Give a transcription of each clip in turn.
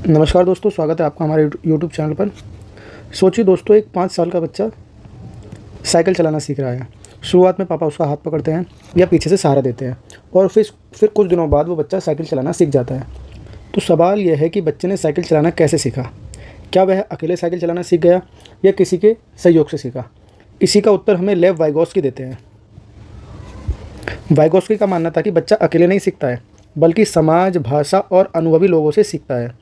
नमस्कार दोस्तों, स्वागत है आपका हमारे यूट्यूब चैनल पर। सोचिए दोस्तों, एक 5 साल का बच्चा साइकिल चलाना सीख रहा है। शुरुआत में पापा उसका हाथ पकड़ते हैं या पीछे से सहारा देते हैं और फिर कुछ दिनों बाद वो बच्चा साइकिल चलाना सीख जाता है। तो सवाल यह है कि बच्चे ने साइकिल चलाना कैसे सीखा? क्या वह अकेले साइकिल चलाना सीख गया या किसी के सहयोग से सीखा? इसी का उत्तर हमें लेव वाइगोत्स्की देते हैं। वाइगोत्स्की का मानना था कि बच्चा अकेले नहीं सीखता है, बल्कि समाज, भाषा और अनुभवी लोगों से सीखता है।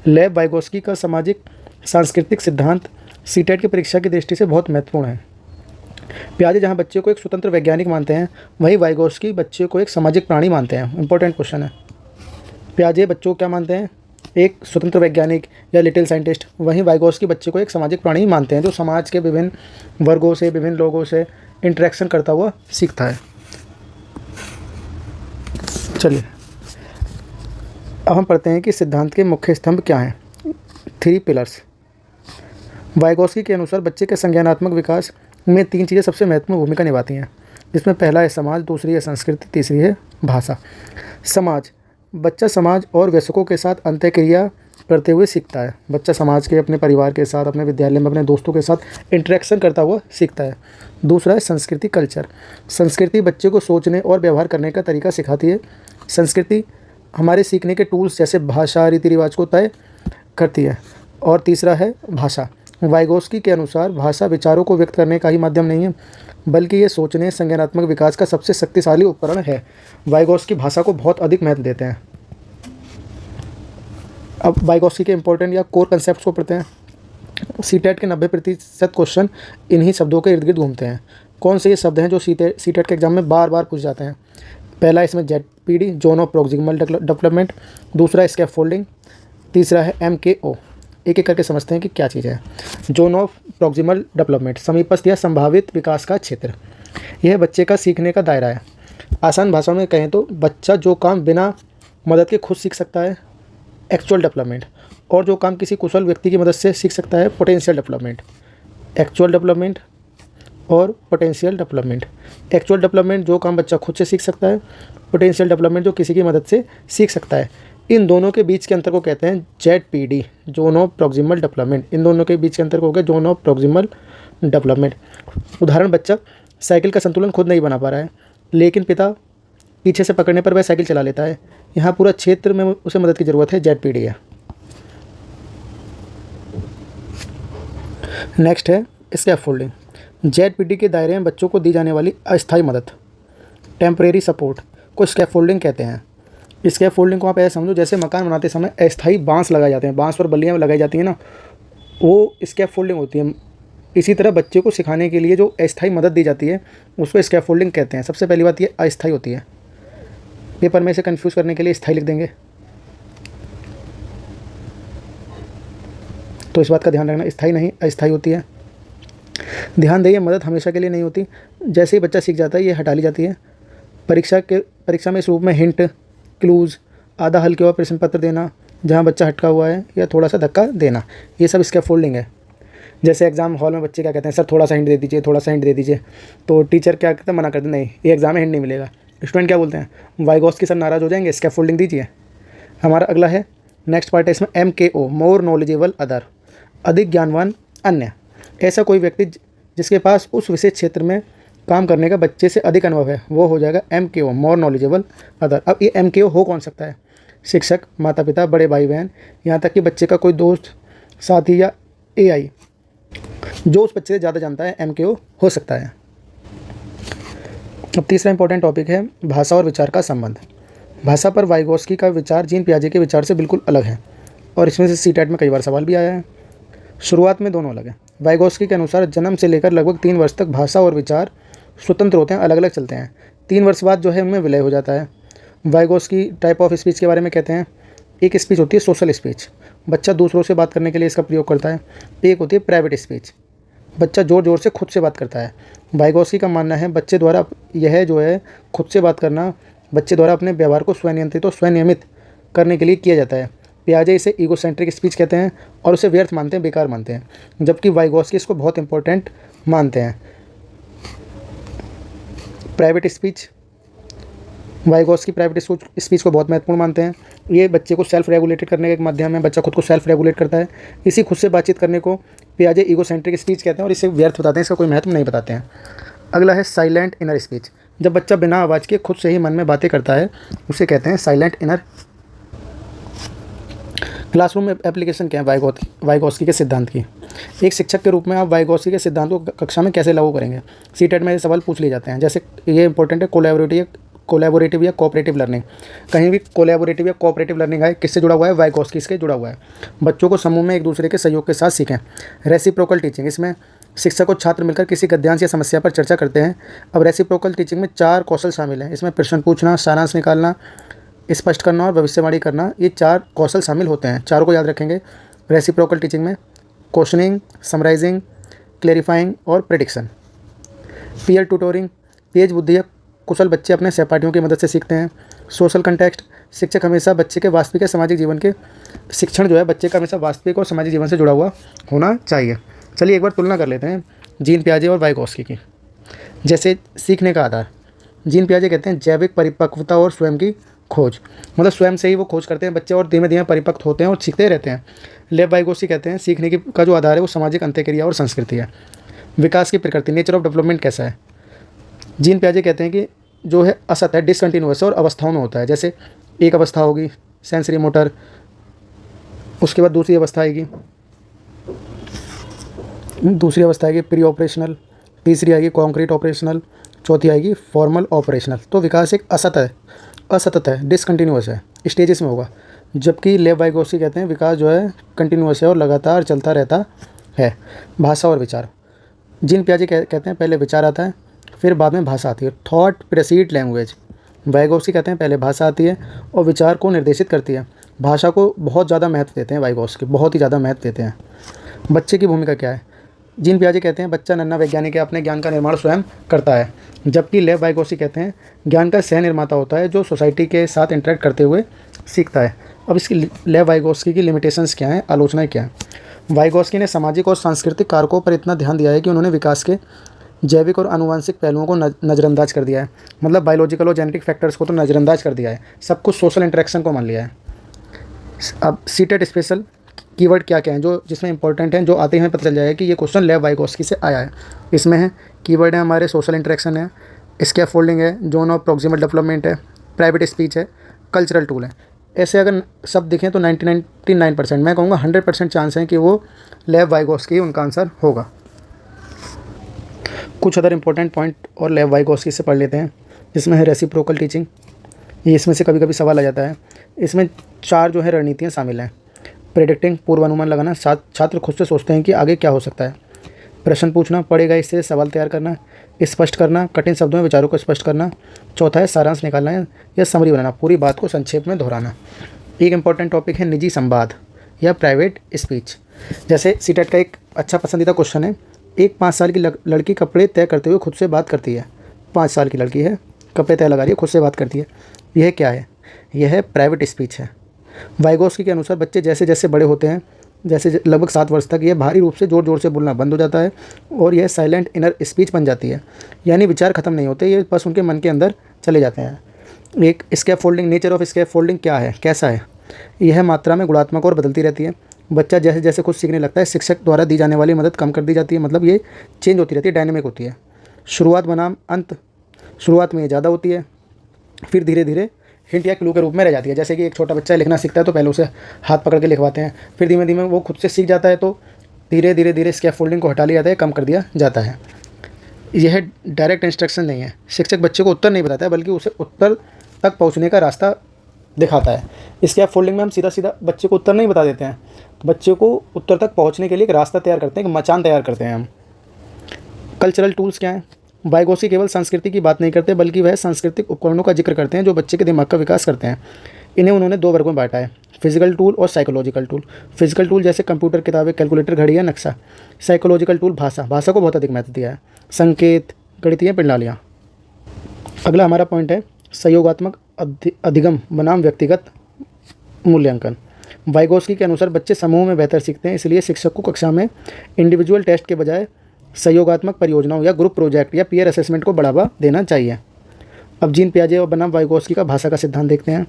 लेव वाइगोत्स्की का सामाजिक सांस्कृतिक सिद्धांत सीटेट की परीक्षा की दृष्टि से बहुत महत्वपूर्ण है। पियाजे जहाँ बच्चे को एक स्वतंत्र वैज्ञानिक मानते हैं, वहीं वाइगोत्स्की बच्चे को एक सामाजिक प्राणी मानते हैं। इंपॉर्टेंट क्वेश्चन है। पियाजे बच्चों को क्या मानते हैं? एक स्वतंत्र वैज्ञानिक या लिटिल साइंटिस्ट। वहीं वाइगोत्स्की बच्चे को एक सामाजिक प्राणी मानते हैं जो समाज के विभिन्न वर्गों से, विभिन्न लोगों से इंटरेक्शन करता हुआ सीखता है। चलिए अब हम पढ़ते हैं कि सिद्धांत के मुख्य स्तंभ क्या हैं। 3 पिलर्स। वाइगोत्स्की के अनुसार बच्चे के संज्ञानात्मक विकास में 3 चीज़ें सबसे महत्वपूर्ण भूमिका निभाती हैं, जिसमें पहला है समाज, दूसरी है संस्कृति, तीसरी है भाषा। समाज। बच्चा समाज और वयस्कों के साथ अंतःक्रिया करते हुए सीखता है। बच्चा समाज के, अपने परिवार के साथ, अपने विद्यालय में अपने दोस्तों के साथ इंटरेक्शन करता हुआ सीखता है। दूसरा है संस्कृति, कल्चर। संस्कृति बच्चे को सोचने और व्यवहार करने का तरीका सिखाती है। संस्कृति हमारे सीखने के टूल्स जैसे भाषा, रीति रिवाज को तय करती है। और तीसरा है भाषा। वाइगोत्स्की के अनुसार भाषा विचारों को व्यक्त करने का ही माध्यम नहीं है, बल्कि ये सोचने, संज्ञानात्मक विकास का सबसे शक्तिशाली उपकरण है। वाइगोत्स्की भाषा को बहुत अधिक महत्व देते हैं। अब वाइगोत्स्की के इंपॉर्टेंट या कोर कंसेप्ट्स को पढ़ते हैं। सीटेट के 90% क्वेश्चन इन्हीं शब्दों के इर्द गिर्द घूमते हैं। कौन से ये शब्द हैं जो सीटेट के एग्जाम में बार बार पूछ जाते हैं? पहला इसमें ZPD, zone of proximal development. दूसरा स्कैफोल्डिंग। तीसरा है MKO। एक एक करके समझते हैं कि क्या चीज़ है। जोन ऑफ प्रॉक्सिमल डेवलपमेंट, समीपस्थ या संभावित विकास का क्षेत्र। यह बच्चे का सीखने का दायरा है। आसान भाषा में कहें तो बच्चा जो काम बिना मदद के खुद सीख सकता है, एक्चुअल डेवलपमेंट, और जो काम किसी कुशल व्यक्ति की मदद से सीख सकता है, पोटेंशियल डेवलपमेंट। एक्चुअल डेवलपमेंट और पोटेंशियल डेवलपमेंट। एक्चुअल डेवलपमेंट जो काम बच्चा खुद से सीख सकता है, पोटेंशियल डेवलपमेंट जो किसी की मदद से सीख सकता है। इन दोनों के बीच के अंतर को कहते हैं ZPD, zone of proximal development. इन दोनों के बीच के अंतर को कहते हैं जोन ऑफ प्रॉक्सिमल डेवलपमेंट। उदाहरण, बच्चा साइकिल का संतुलन खुद नहीं बना पा रहा है, लेकिन पिता पीछे से पकड़ने पर वह साइकिल चला लेता है। यहाँ पूरा क्षेत्र में उसे मदद की ज़रूरत है, ZPD है। नेक्स्ट है स्कैफोल्डिंग। ZPD के दायरे में बच्चों को दी जाने वाली अस्थायी मदद, टेम्परेरी सपोर्ट, को स्कैफोल्डिंग कहते हैं। स्कैफोल्डिंग को आप ऐसे समझो जैसे मकान बनाते समय अस्थायी बांस लगाए जाते हैं, बांस पर बल्लियाँ लगाई जाती हैं ना, वो स्कैफोल्डिंग होती है। इसी तरह बच्चे को सिखाने के लिए जो अस्थायी मदद दी जाती है उसको स्कैफोल्डिंग कहते हैं। सबसे पहली बात ये अस्थायी होती है। पेपर में इसे कन्फ्यूज़ करने के लिए स्थायी लिख देंगे, तो इस बात का ध्यान रखना, स्थायी नहीं अस्थायी होती है। ध्यान दें, मदद हमेशा के लिए नहीं होती। जैसे ही बच्चा सीख जाता है ये हटा ली जाती है। परीक्षा में इस रूप में हिंट, क्लूज़, आधा हल किया हुआ प्रश्न पत्र देना जहाँ बच्चा हटका हुआ है, या थोड़ा सा धक्का देना, ये सब स्कैफोल्डिंग है। जैसे एग्जाम हॉल में बच्चे क्या कहते हैं, सर थोड़ा सा हिंट दे दीजिए, थोड़ा सा हिंट दे दीजिए, तो टीचर क्या कहते हैं, मना करते हैं, नहीं ये एग्जाम में हिंट नहीं मिलेगा। स्टूडेंट क्या बोलते हैं, वाइगोत्स्की सर नाराज़ हो जाएंगे, स्कैफोल्डिंग दीजिए। हमारा अगला है, नेक्स्ट पार्ट है इसमें MKO, मोर नॉलेजेबल अदर, अधिक ज्ञानवान अन्य। ऐसा कोई व्यक्ति जिसके पास उस विशेष क्षेत्र में काम करने का बच्चे से अधिक अनुभव है, वो हो जाएगा MKO, मोर नॉलेजेबल अदर। अब ये MKO हो कौन सकता है? शिक्षक, माता पिता, बड़े भाई बहन, यहाँ तक कि बच्चे का कोई दोस्त, साथी या AI जो उस बच्चे से ज़्यादा जानता है, MKO हो सकता है। अब तीसरा इंपॉर्टेंट टॉपिक है भाषा और विचार का संबंध। भाषा पर वाइगोत्स्की का विचार जीन पियाजे के विचार से बिल्कुल अलग है, और इसमें से सीटेट में कई बार सवाल भी आया है। शुरुआत में दोनों अलग हैं। वाइगोत्स्की के अनुसार जन्म से लेकर लगभग 3 वर्ष तक भाषा और विचार स्वतंत्र होते हैं, अलग अलग चलते हैं। 3 वर्ष बाद जो है उनमें विलय हो जाता है। वाइगोत्स्की टाइप ऑफ स्पीच के बारे में कहते हैं, एक स्पीच होती है सोशल स्पीच, बच्चा दूसरों से बात करने के लिए इसका प्रयोग करता है। एक होती है प्राइवेट स्पीच, बच्चा ज़ोर ज़ोर से खुद से बात करता है। वाइगोत्स्की का मानना है बच्चे द्वारा यह जो है खुद से बात करना बच्चे द्वारा अपने व्यवहार को स्वनियंत्रित और स्वनियमित करने के लिए किया जाता है। पियाजे इसे ईगोसेंट्रिक स्पीच कहते हैं और उसे व्यर्थ मानते हैं, बेकार मानते हैं, जबकि वाइगोत्स्की इसको बहुत इंपॉर्टेंट मानते हैं। Private speech Vygotsky private speech को बहुत महत्वपूर्ण मानते हैं। ये बच्चे को सेल्फ रेगुलेटेड करने का एक माध्यम है, बच्चा खुद को सेल्फ रेगुलेट करता है। इसी खुद से बातचीत करने को पियाजे ईगोसेंट्रिक स्पीच कहते हैं और इसे व्यर्थ बताते हैं, इसका कोई महत्व नहीं बताते हैं। अगला है साइलेंट इनर स्पीच। जब बच्चा बिना आवाज़ के खुद से ही मन में बातें करता है उसे कहते हैं साइलेंट इनर। क्लासरूम में एप्लीकेशन क्या है वाइगॉस्की के सिद्धांत की। एक शिक्षक के रूप में आप वाइगॉस्की के सिद्धांत को कक्षा में कैसे लागू करेंगे। सीटेट में ये सवाल पूछ लिए जाते हैं। जैसे ये इंपॉर्टेंट है, कोलैबोरेटिव या कोऑपरेटिव लर्निंग। कहीं भी कोलैबोरेटिव या कोऑपरेटिव लर्निंग आए, किससे जुड़ा हुआ है, वाइगॉस्की से जुड़ा हुआ है। बच्चों को समूह में एक दूसरे के सहयोग के साथ सीखें। रेसिप्रोकल टीचिंग, इसमें शिक्षक और छात्र मिलकर किसी गद्यांश या समस्या पर चर्चा करते हैं। अब रेसिप्रोकल टीचिंग में 4 कौशल शामिल हैं। इसमें प्रश्न पूछना, सारांश निकालना, स्पष्ट करना और भविष्यवाणी करना, ये 4 कौशल शामिल होते हैं। चारों को याद रखेंगे रेसिप्रोकल टीचिंग में। क्वेश्चनिंग, समराइजिंग, क्लेरिफाइंग और प्रेडिक्शन। पीयर ट्यूटोरिंग, तेज बुद्धि या कुशल बच्चे अपने सहपाठियों की मदद से सीखते हैं। सोशल कंटेक्स्ट, शिक्षक हमेशा बच्चे के वास्तविक या सामाजिक जीवन के शिक्षण जो है बच्चे का हमेशा वास्तविक और सामाजिक जीवन से जुड़ा हुआ होना चाहिए। चलिए एक बार तुलना कर लेते हैं जीन पियाजे और वाइगॉस्की की। जैसे सीखने का आधार, जीन पियाजे कहते हैं जैविक परिपक्वता और स्वयं की खोज, मतलब स्वयं से ही वो खोज करते हैं बच्चे और धीमे धीमे परिपक्व होते हैं और सीखते रहते हैं। लेव वाइगॉस्की कहते हैं सीखने की का जो आधार है वो सामाजिक अंत्यक्रिया और संस्कृति है। विकास की प्रकृति, नेचर ऑफ डेवलपमेंट कैसा है। जीन पियाजे कहते हैं कि जो है असत है, डिसकंटिन्यूअस और अवस्थाओं में होता है। जैसे एक अवस्था होगी सेंसरी मोटर, उसके बाद दूसरी अवस्था आएगी प्री ऑपरेशनल, तीसरी आएगी कॉन्क्रीट ऑपरेशनल, चौथी आएगी फॉर्मल ऑपरेशनल। तो विकास एक असतत है, डिसकंटिन्यूअस है, स्टेजेस में होगा। जबकि लेव वाइगॉस्की कहते हैं विकास जो है कंटिन्यूअस है और लगातार चलता रहता है। भाषा और विचार, जीन पियाजे कहते हैं पहले विचार आता है फिर बाद में भाषा आती है। Thought प्रेसीड language. वाइगॉस्की कहते हैं पहले भाषा आती है और विचार को निर्देशित करती है। भाषा को बहुत ज़्यादा महत्व देते हैं वाइगॉस्की, बहुत ही ज़्यादा महत्व देते हैं। बच्चे की भूमिका क्या है। जीन पियाजे कहते हैं बच्चा नन्हा वैज्ञानिक है, अपने ज्ञान का निर्माण स्वयं करता है। जबकि लेव वाइगॉस्की कहते हैं ज्ञान का सह निर्माता होता है जो सोसाइटी के साथ इंटरेक्ट करते हुए सीखता है। अब इसकी लेव वाइगॉस्की की लिमिटेशंस क्या हैं, आलोचनाएं क्या हैं। वाइगॉस्की ने सामाजिक और सांस्कृतिक कारकों पर इतना ध्यान दिया है कि उन्होंने विकास के जैविक और आनुवंशिक पहलुओं को नज़रअंदाज कर दिया है। मतलब बायोलॉजिकल और जेनेटिक फैक्टर्स को तो नज़रअंदाज कर दिया है, सब कुछ सोशल इंटरेक्शन को मान लिया है। अब सीटेट स्पेशल कीवर्ड क्या क्या हैं जो जिसमें इंपॉर्टेंट हैं, जो आते ही हमें पता चल जाएगा कि ये क्वेश्चन लेव वाइगॉस्की से आया है। इसमें है कीवर्ड है हमारे सोशल इंटरेक्शन है, स्कैफोल्डिंग है, जोन ऑफ प्रॉक्सिमल डेवलपमेंट है, प्राइवेट स्पीच है, कल्चरल टूल है। ऐसे अगर सब दिखें तो 99%, मैं कहूँगा 100% चांस है कि वो लेव वाइगॉस्की उनका आंसर होगा। कुछ अदर इंपॉर्टेंट पॉइंट और लेव वाइगॉस्की से पढ़ लेते हैं। इसमें है रेसिप्रोकल टीचिंग, ये इसमें से कभी कभी सवाल आ जाता है। इसमें 4 जो है रणनीतियाँ शामिल हैं। प्रेडिक्टिंग, पूर्वानुमान लगाना, छात्र खुद से सोचते हैं कि आगे क्या हो सकता है। प्रश्न पूछना, पढ़ेगा इससे सवाल तैयार करना, स्पष्ट करना, कठिन शब्दों में विचारों को स्पष्ट करना। चौथा है सारांश निकालना या समरी बनाना, पूरी बात को संक्षेप में दोहराना। एक इंपॉर्टेंट टॉपिक है निजी संवाद या प्राइवेट स्पीच। जैसे सीटेट का एक अच्छा पसंदीदा क्वेश्चन है, एक 5 साल की लड़की कपड़े तय करते हुए खुद से बात करती है। 5 साल की लड़की है, कपड़े तय लगा रही है, खुद से बात करती है। यह क्या है, यह है प्राइवेट स्पीच है। वाइगॉस्की के अनुसार बच्चे जैसे जैसे बड़े होते हैं, जैसे लगभग 7 वर्ष तक, यह भारी रूप से ज़ोर ज़ोर से बोलना बंद हो जाता है और यह साइलेंट इनर स्पीच बन जाती है। यानी विचार ख़त्म नहीं होते, ये बस उनके मन के अंदर चले जाते हैं। एक स्कैफोल्डिंग, नेचर ऑफ स्कैफोल्डिंग क्या है, कैसा है। यह मात्रा में गुणात्मक और बदलती रहती है। बच्चा जैसे जैसे खुद सीखने लगता है शिक्षक द्वारा दी जाने वाली मदद कम कर दी जाती है। मतलब ये चेंज होती रहती है, डायनेमिक होती है। शुरुआत बनाम अंत, शुरुआत में ये ज़्यादा होती है, फिर धीरे धीरे हिंट या क्लू के रूप में रह जाती है। जैसे कि एक छोटा बच्चा लिखना सीखता है तो पहले उसे हाथ पकड़ के लिखवाते हैं, फिर धीमे धीमे वो खुद से सीख जाता है तो धीरे धीरे धीरे स्कैफोल्डिंग को हटा लिया जाता है, कम कर दिया जाता है। यह डायरेक्ट इंस्ट्रक्शन नहीं है, शिक्षक बच्चे को उत्तर नहीं बताता है बल्कि उसे उत्तर तक पहुँचने का रास्ता दिखाता है। स्कैफोल्डिंग में हम सीधा सीधा बच्चे को उत्तर नहीं बता देते हैं, बच्चे को उत्तर तक पहुँचने के लिए एक रास्ता तैयार करते हैं, एक मचान तैयार करते हैं हम। कल्चरल टूल्स क्या हैं। वाइगॉस्की केवल संस्कृति की बात नहीं करते बल्कि वह सांस्कृतिक उपकरणों का जिक्र करते हैं जो बच्चे के दिमाग का विकास करते हैं। इन्हें उन्होंने 2 वर्गों में बांटा है, फिजिकल टूल और साइकोलॉजिकल टूल। फिजिकल टूल जैसे कंप्यूटर, किताबें, कैलकुलेटर, घड़ी या नक्शा। साइकोलॉजिकल टूल भाषा को बहुत अधिक महत्व दिया है, संकेत, गणितीय प्रणालियाँ। अगला हमारा पॉइंट है सहयोगात्मक अधिगम बनाम व्यक्तिगत मूल्यांकन। वाइगॉस्की के अनुसार बच्चे समूह में बेहतर सीखते हैं, इसलिए शिक्षक को कक्षा में इंडिविजुअल टेस्ट के बजाय सहयोगात्मक परियोजनाओं या ग्रुप प्रोजेक्ट या पीयर असेसमेंट को बढ़ावा देना चाहिए। अब जीन पियाजे और बनाम वाइगोत्स्की का भाषा का सिद्धांत देखते हैं।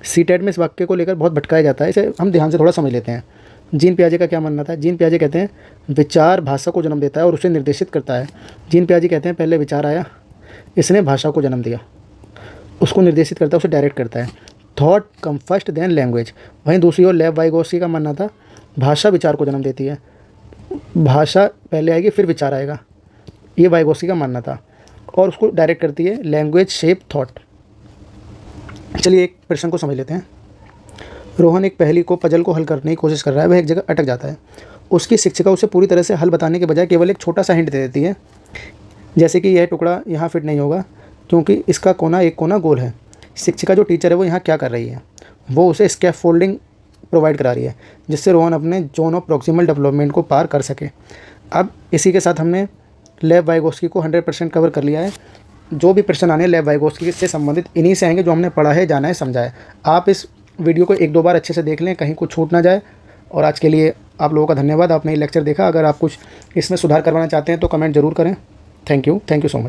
सीटेट में इस वाक्य को लेकर बहुत भटकाया जाता है, इसे हम ध्यान से थोड़ा समझ लेते हैं। जीन पियाजे का क्या मानना था? जीन पियाजे कहते हैं विचार भाषा को जन्म देता है और उसे निर्देशित करता है। जीन पियाजे कहते हैं पहले विचार आया, इसने भाषा को जन्म दिया, उसको निर्देशित करता है, उसे डायरेक्ट करता है। Thought come first then language. वहीं दूसरी ओर लेव वाइगोत्स्की का मानना था भाषा विचार को जन्म देती है, भाषा पहले आएगी फिर विचार आएगा, ये वाइगोत्स्की का मानना था, और उसको डायरेक्ट करती है लैंग्वेज शेप थॉट। चलिए एक प्रश्न को समझ लेते हैं। रोहन एक पहेली को, पजल को हल करने की कोशिश कर रहा है, वह एक जगह अटक जाता है। उसकी शिक्षिका उसे पूरी तरह से हल बताने के बजाय केवल एक छोटा सा हिंट दे देती है, जैसे कि यह टुकड़ा यहाँ फिट नहीं होगा क्योंकि इसका कोना एक कोना गोल है। शिक्षिका जो टीचर है वो यहाँ क्या कर रही है? वो उसे स्कैफोल्डिंग प्रोवाइड करा रही है, जिससे रोहन अपने जोन ऑफ प्रॉक्सिमल डेवलपमेंट को पार कर सके। अब इसी के साथ हमने लेव वाइगोत्स्की को 100% कवर कर लिया है। जो भी प्रश्न आने लेव वाइगोत्स्की से संबंधित इन्हीं से आएंगे जो हमने पढ़ा है, जाना है, समझा है। आप इस वीडियो को 1-2 बार अच्छे से देख लें, कहीं कुछ छूट ना जाए। और आज के लिए आप लोगों का धन्यवाद, आपने ये लेक्चर देखा। अगर आप कुछ इसमें सुधार करवाना चाहते हैं तो कमेंट ज़रूर करें। Thank you so much.